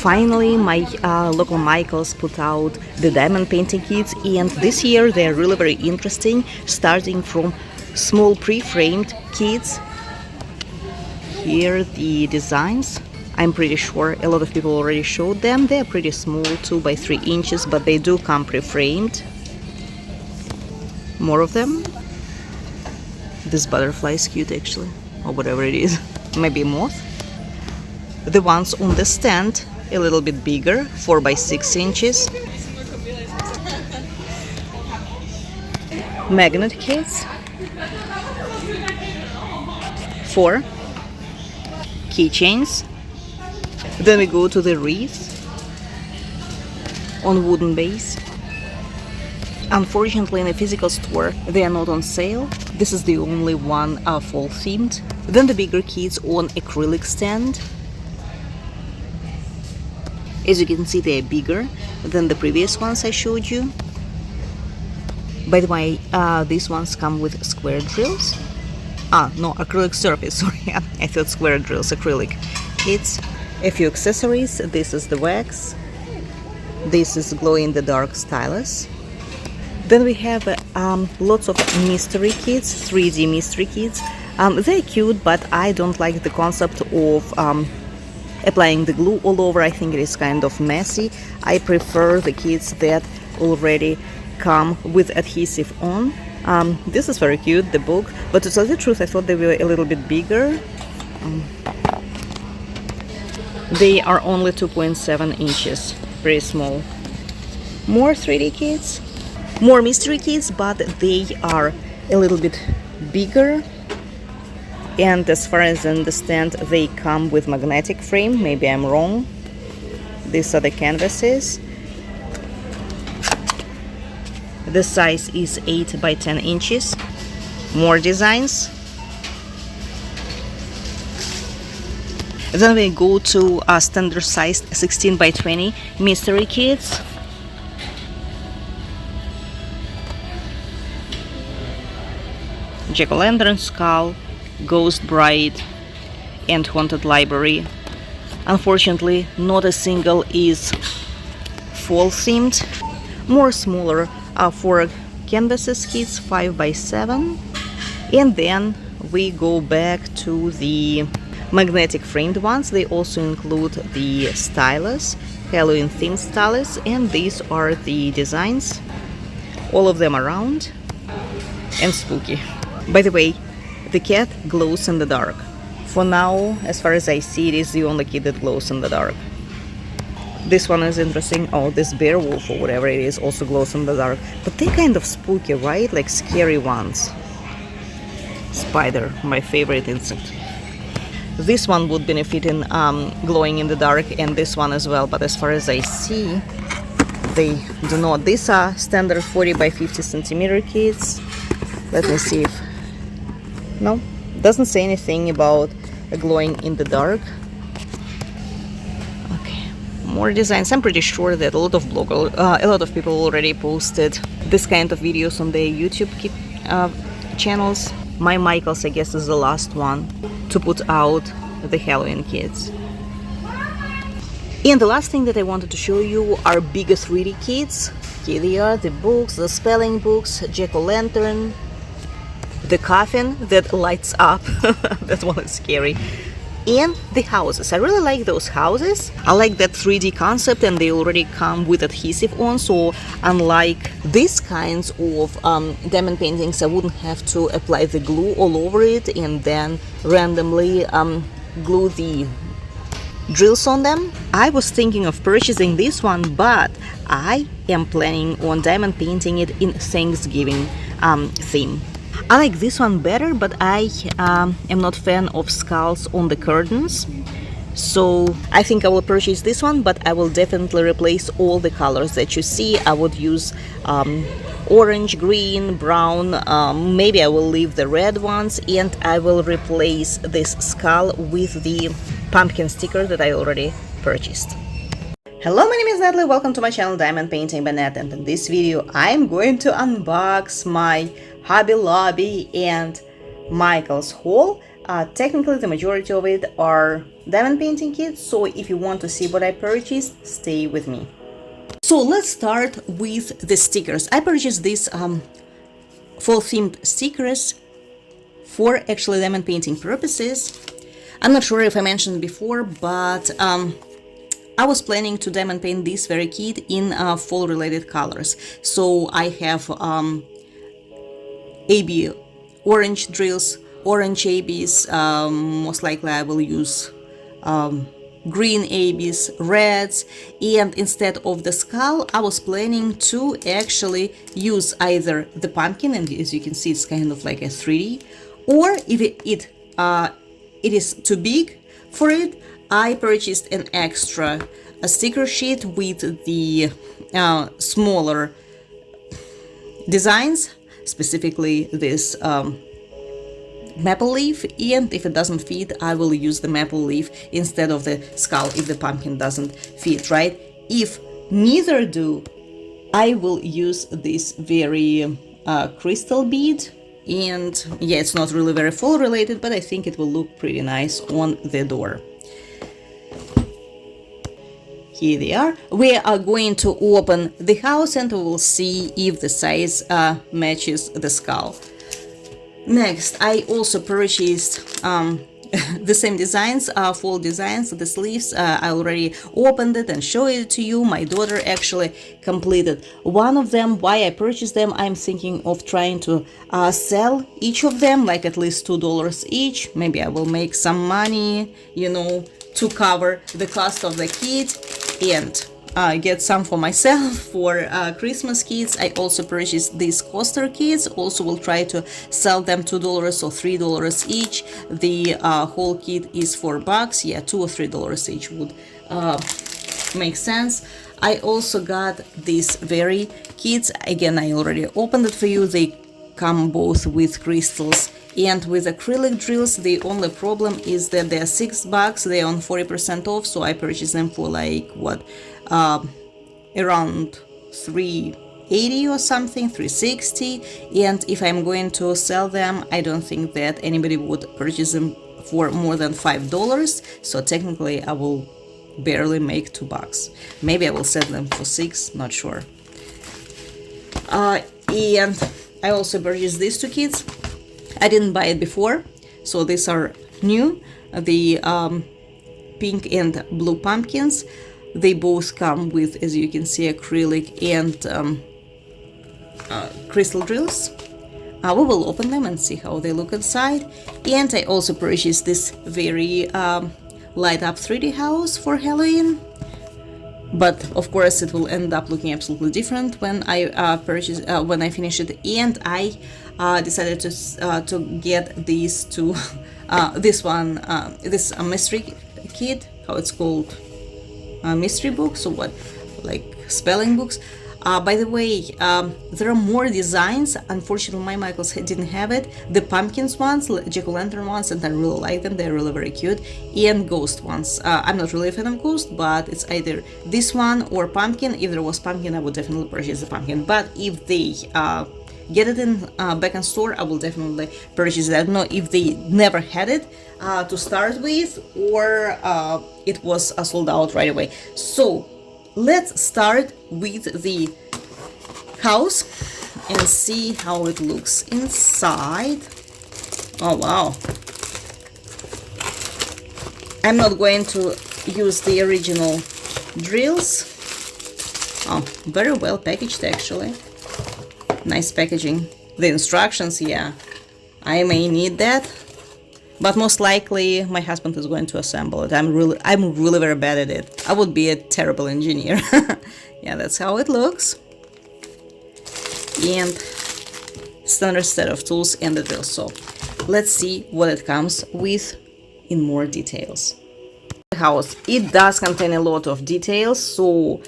Finally, my local Michaels put out the diamond painting kits, and this year they're really very interesting, starting from small pre-framed kits. Here are the designs. I'm pretty sure a lot of people already showed them. They're pretty small, 2 by 3 inches, but they do come pre-framed. More of them. This butterfly is cute actually, or whatever it is. Maybe a moth. The ones on the stand, a little bit bigger, 4 by 6 inches. Magnet kits. 4 keychains. Then we go to the wreath on wooden base. Unfortunately, in a physical store, they are not on sale. This is the only one fall themed. Then the bigger kits on acrylic stand. As you can see, they are bigger than the previous ones I showed you. By the way, these ones come with square drills. No, acrylic surface, sorry. I thought square drills, acrylic. It's a few accessories. This is the wax. This is glow-in-the-dark stylus. Then we have lots of mystery kits, 3D mystery kits. They're cute, but I don't like the concept of applying the glue all over. I think it is kind of messy. I prefer the kits that already come with adhesive on. This is very cute, the book, but to tell the truth, I thought they were a little bit bigger. They are only 2.7 inches, very small. More 3D kits, more mystery kits, but they are a little bit bigger. And as far as I understand, they come with magnetic frame. Maybe I'm wrong. These are the canvases. The size is 8 by 10 inches. More designs. Then we go to standard sized 16 by 20 mystery kits. Jack-o'-lantern skull, Ghost Bride, and Haunted Library. Unfortunately, not a single is fall themed. More smaller 4 canvases kits, 5 by 7. And then we go back to the magnetic framed ones. They also include the stylus, Halloween themed stylus, and these are the designs. All of them are round and spooky. By the way, the cat glows in the dark. For now, as far as I see, it is the only kid that glows in the dark. This one is interesting. Oh, this bear wolf or whatever it is also glows in the dark. But they're kind of spooky, right? Like scary ones. Spider, my favorite insect. This one would benefit in glowing in the dark, and this one as well. But as far as I see, they do not. These are standard 40 by 50 centimeter kits. Let me see if... No, doesn't say anything about glowing in the dark. Okay, more designs. I'm pretty sure that a lot of people already posted this kind of videos on their YouTube channels. My Michaels, I guess, is the last one to put out the Halloween kits. And the last thing that I wanted to show you are bigger 3D kits. Here they are, the books, the spelling books, jack-o'-lantern, the coffin that lights up. That one is scary. And the houses. I really like those houses. I like that 3D concept, and they already come with adhesive on, so unlike these kinds of diamond paintings, I wouldn't have to apply the glue all over it and then randomly glue the drills on them. I was thinking of purchasing this one, but I am planning on diamond painting it in Thanksgiving theme. I like this one better, but I am not a fan of skulls on the curtains. So I think I will purchase this one, but I will definitely replace all the colors that you see. I would use orange, green, brown, maybe I will leave the red ones, and I will replace this skull with the pumpkin sticker that I already purchased. Hello, my name is Natalie, welcome to my channel Diamond Painting by Nat, and in this video I'm going to unbox my Hobby Lobby and Michaels haul. Technically, the majority of it are diamond painting kits, so if you want to see what I purchased, stay with me. So let's start with the stickers. I purchased these fall themed stickers for actually diamond painting purposes. I'm not sure if I mentioned before, but I was planning to diamond paint this very kit in fall related colors. So I have AB orange drills, orange ABs, most likely I will use green ABs, reds, and instead of the skull I was planning to actually use either the pumpkin, and as you can see it's kind of like a 3D, or if it is too big for it, I purchased an extra sticker sheet with the smaller designs, specifically this maple leaf, and if it doesn't fit I will use the maple leaf instead of the skull if the pumpkin doesn't fit, right? If neither do, I will use this very crystal bead, and yeah, it's not really very fall related, but I think it will look pretty nice on the door. Here they are. We are going to open the house and we will see if the size matches the skull. Next, I also purchased the same designs, fall designs, the sleeves. I already opened it and showed it to you. My daughter actually completed one of them. Why I purchased them? I'm thinking of trying to sell each of them, like at least $2 each. Maybe I will make some money, you know, to cover the cost of the kit and get some for myself for Christmas kits. I also purchased these coaster kits. Also will try to sell them $2 or $3 each. The whole kit is $4. Yeah, $2 or $3 each would make sense. I also got these very kits. Again, I already opened it for you. They come both with crystals and with acrylic drills. The only problem is that they're $6. They're on 40% off, so I purchased them for like what, around $380 or something, $360. And if I'm going to sell them, I don't think that anybody would purchase them for more than $5. So technically, I will barely make $2. Maybe I will sell them for $6. Not sure. And I also purchased these two kits. I didn't buy it before, so these are new. The pink and blue pumpkins. They both come with, as you can see, acrylic and crystal drills. We will open them and see how they look inside. And I also purchased this very light up 3D house for Halloween. But of course, it will end up looking absolutely different when I finish it. And I decided to get these two. This one, this mystery kit. How it's called? Mystery books or what? Like spelling books. By the way, there are more designs. Unfortunately, my Michaels didn't have it. The pumpkins ones, jack-o'-lantern ones, and I really like them. They're really very cute. And ghost ones. I'm not really a fan of ghost, but it's either this one or pumpkin. If there was pumpkin, I would definitely purchase the pumpkin. But if they get it in back in store, I will definitely purchase it. I don't know if they never had it to start with, or it was sold out right away. So let's start with the house and see how it looks inside. Oh wow. I'm not going to use the original drills. Oh, very well packaged actually. Nice packaging. The instructions, yeah, I may need that, but most likely my husband is going to assemble it. I'm really very bad at it. I would be a terrible engineer. Yeah, that's how it looks. And standard set of tools and the drill. So let's see what it comes with in more details. The house, it does contain a lot of details, so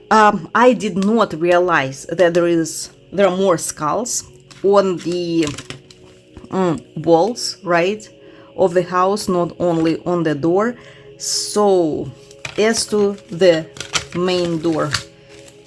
I did not realize that there are more skulls on the walls, right, of the house, not only on the door. So as to the main door,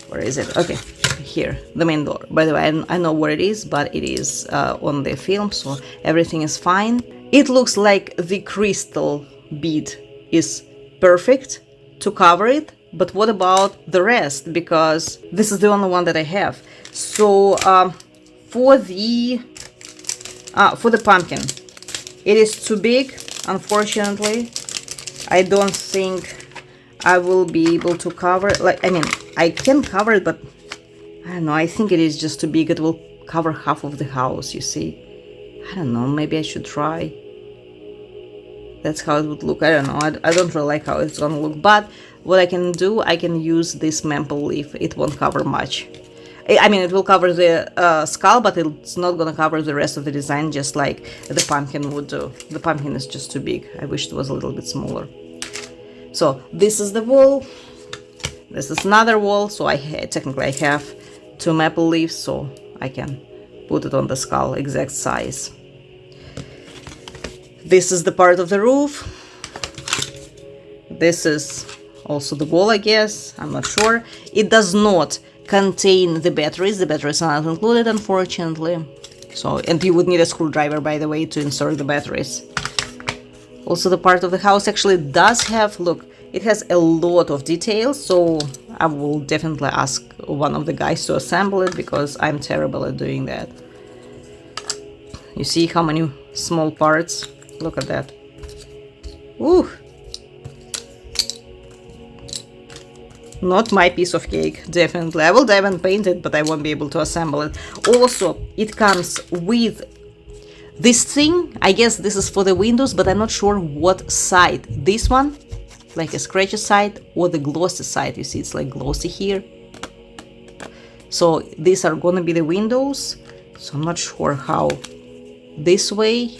where is it? Okay, here, the main door. By the way, I know where it is, but it is on the film, so everything is fine. It looks like the crystal bead is perfect to cover it, but what about the rest? Because this is the only one that I have. So for the pumpkin, it is too big, unfortunately. I don't think I will be able to cover it. Like, I mean, I can cover it, but I don't know, I think it is just too big. It will cover half of the house, you see. I don't know, maybe I should try. That's how it would look. I don't know, I don't really like how it's gonna look, but what I can do, I can use this maple leaf. It won't cover much. I mean, it will cover the skull, but it's not gonna cover the rest of the design, just like the pumpkin would do. The pumpkin is just too big. I wish it was a little bit smaller. So this is the wall. This is another wall. So technically I have 2 maple leaves, so I can put it on the skull, exact size. This is the part of the roof. This is also the wall, I guess. I'm not sure. It does not contain the batteries. The batteries are not included, unfortunately. So, and you would need a screwdriver, by the way, to insert the batteries. Also, the part of the house actually does have, look, it has a lot of details, so I will definitely ask one of the guys to assemble it, because I'm terrible at doing that. You see how many small parts? Look at that. Ooh! Not my piece of cake, definitely. I will dive and paint it, but I won't be able to assemble it. Also, it comes with this thing. I guess this is for the windows, but I'm not sure what side. This one, like a scratchy side, or the glossy side. You see, it's like glossy here. So these are gonna be the windows. So I'm not sure how. This way,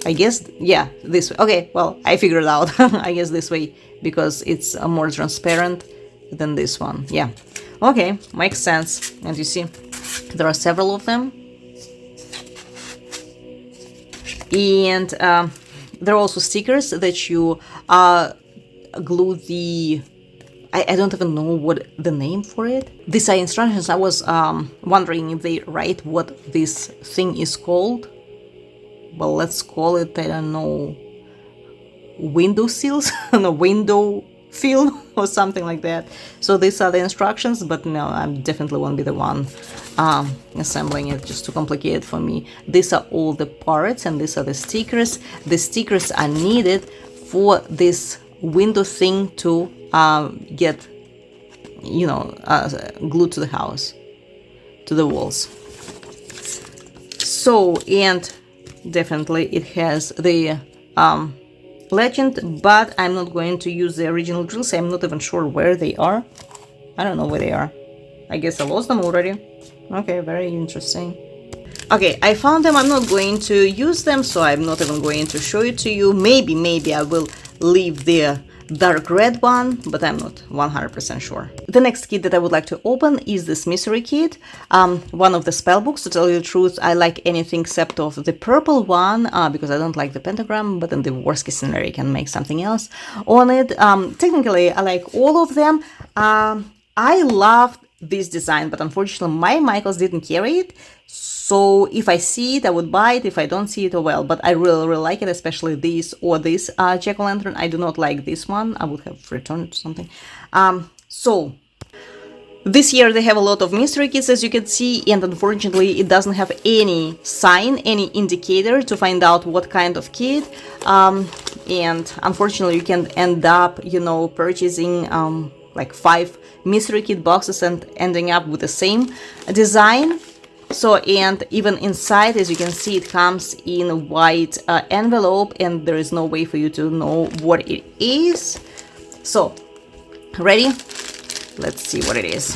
I guess, yeah, this way. Okay, well, I figured it out. I guess this way, because it's more transparent than this one. Yeah, okay, makes sense. And you see, there are several of them. And there are also stickers that you glue the... I don't even know what the name for it. These are instructions. I was wondering if they write what this thing is called. Well, let's call it, I don't know, window seals? No, window film or something like that. So these are the instructions, but no, I definitely won't be the one assembling it, just too complicated for me. These are all the parts, and these are the stickers. The stickers are needed for this window thing to get, you know, glued to the house, to the walls. So, and definitely it has the legend, but I'm not going to use the original drills. I'm not even sure where they are. I don't know where they are. I guess I lost them already. Okay, very interesting. Okay, I found them. I'm not going to use them, so I'm not even going to show it to you. Maybe I will leave the dark red one, but I'm not 100% sure. The next kit that I would like to open is this mystery kit, one of the spell books. To tell you the truth, I like anything except of the purple one, because I don't like the pentagram, but in the worst case scenario I can make something else on it. Technically I like all of them. I loved this design, but unfortunately my Michaels didn't carry it. So if I see it, I would buy it. If I don't see it, oh well. But I really like it, especially this or this jack-o'-lantern. I do not like this one. I would have returned it to something. So this year they have a lot of mystery kits, as you can see, and unfortunately it doesn't have any sign, any indicator to find out what kind of kit. And unfortunately you can end up, you know, purchasing like 5 mystery kit boxes and ending up with the same design. So, and even inside, as you can see, it comes in a white envelope, and there is no way for you to know what it is. So, ready? Let's see what it is.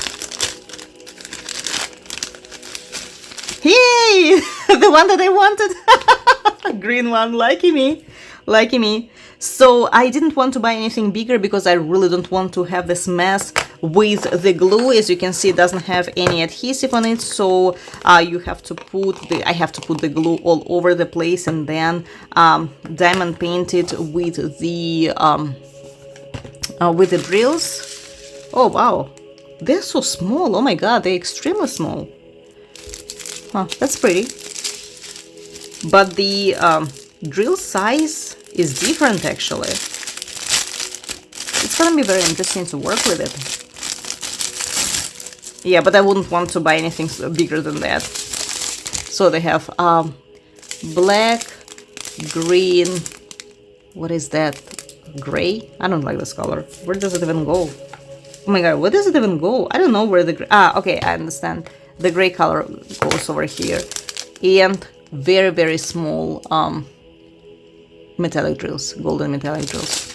Yay! The one that I wanted! Green one, lucky me. Lucky me. So I didn't want to buy anything bigger because I really don't want to have this mess with the glue. As you can see, it doesn't have any adhesive on it, so you have to put I have to put the glue all over the place and then diamond paint it with the drills. Oh wow, they're so small. Oh my god, they're extremely small. Huh, that's pretty. But the drill size is different actually. It's gonna be very interesting to work with it. Yeah, but I wouldn't want to buy anything bigger than that. So they have black, green, what is that? Gray? I don't like this color. Where does it even go? Oh my god, where does it even go? I don't know where the... okay, I understand. The gray color goes over here. And very, very small metallic drills. Golden metallic drills.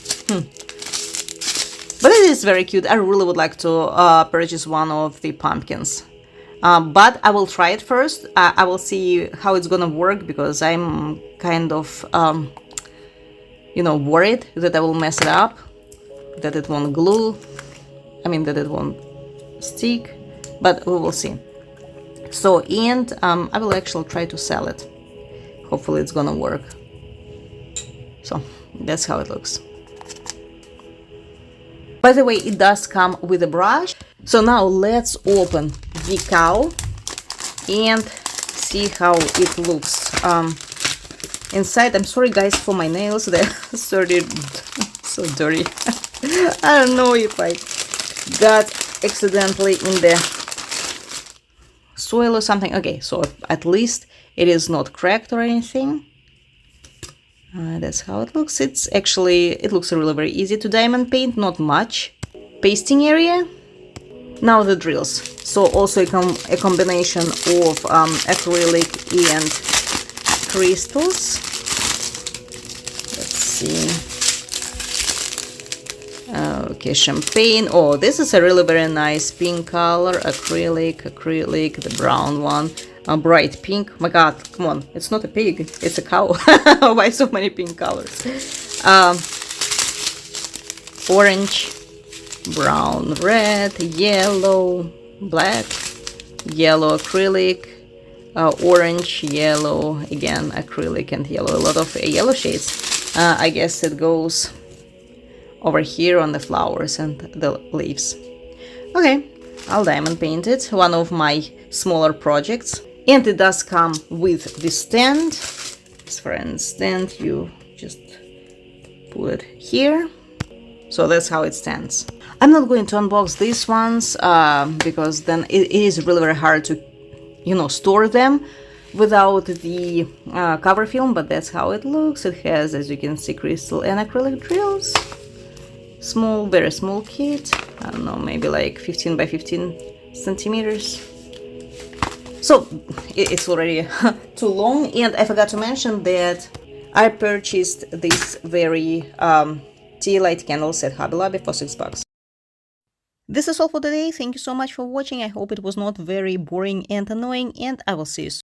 But it is very cute. I really would like to purchase one of the pumpkins. But I will try it first. I will see how it's gonna work, because I'm kind of, you know, worried that I will mess it up, that it won't glue, that it won't stick, but we will see. So, and I will actually try to sell it. Hopefully it's gonna work. So, that's how it looks. By the way, it does come with a brush. So now let's open the cow and see how it looks inside. I'm sorry guys for my nails, they're so dirty. I don't know if I got accidentally in the soil or something. Okay, so at least it is not cracked or anything. That's how it looks. It looks really very easy to diamond paint, not much pasting area. Now the drills. So also a combination of acrylic and crystals. Let's see. Okay, champagne. Oh, this is a really very nice pink color. Acrylic, the brown one. Bright pink. My god, come on. It's not a pig, it's a cow. Why so many pink colors? Orange, brown, red, yellow, black, yellow acrylic, orange, yellow, again acrylic and yellow. A lot of yellow shades. I guess it goes over here on the flowers and the leaves. Okay, I'll diamond paint it. One of my smaller projects. And it does come with the stand. As for a stand, you just put it here. So that's how it stands. I'm not going to unbox these ones because then it is really very hard to, you know, store them without the cover film, but that's how it looks. It has, as you can see, crystal and acrylic drills. Small, very small kit. I don't know, maybe like 15 by 15 centimeters. So it's already too long, and I forgot to mention that I purchased this very tea light candles at Hobby Lobby for $6. This is all for today. Thank you so much for watching. I hope it was not very boring and annoying, and I will see you soon.